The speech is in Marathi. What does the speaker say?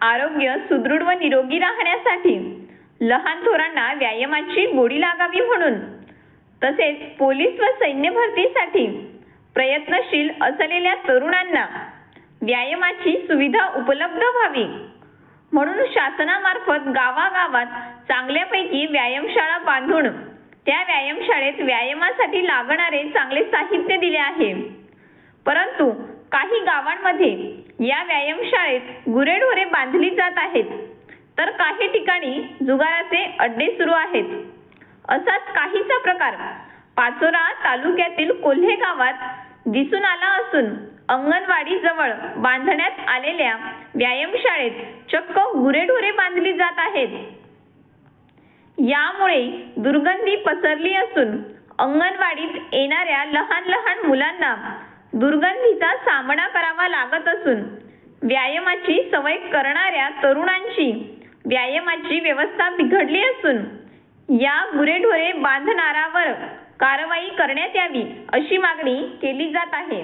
आरोग्य सुदृढ व निरोगी राहण्यासाठी लहान थोरांना व्यायामाची गोडी लागावी म्हणून, तसेच पोलीस व सैन्य भरतीसाठी प्रयत्नशील असलेल्या तरुणांना व्यायामाची सुविधा उपलब्ध व्हावी म्हणून शासनामार्फत गावागावात चांगल्यापैकी व्यायामशाळा बांधून त्या व्यायामशाळेत व्यायामासाठी लागणारे चांगले साहित्य दिले आहे. परंतु काही गावांमध्ये या व्यायामशाळेत गुरेढोरे बांधली जात आहेत, तर काही ठिकाणी जुगाराचे अड्डे सुरू आहेत. असाच काहीसा प्रकार पाचोरा तालुक्यातील कोल्हे गावात दिसून आला असून अंगणवाडी जवळ बांधण्यात आलेल्या व्यायामशाळेत चक्क गुरेढोरे बांधली जात आहेत. यामुळे दुर्गंधी पसरली असून अंगणवाडीत येणाऱ्या लहान लहान मुलांना दुर्गंधीचा सामना करावा लागत असून व्यायामाची सवय करणाऱ्या तरुणांची व्यायामाची व्यवस्था बिघडली असून या गुरेढोरे बांधणाऱ्यावर कारवाई करण्यात यावी अशी मागणी केली जात आहे.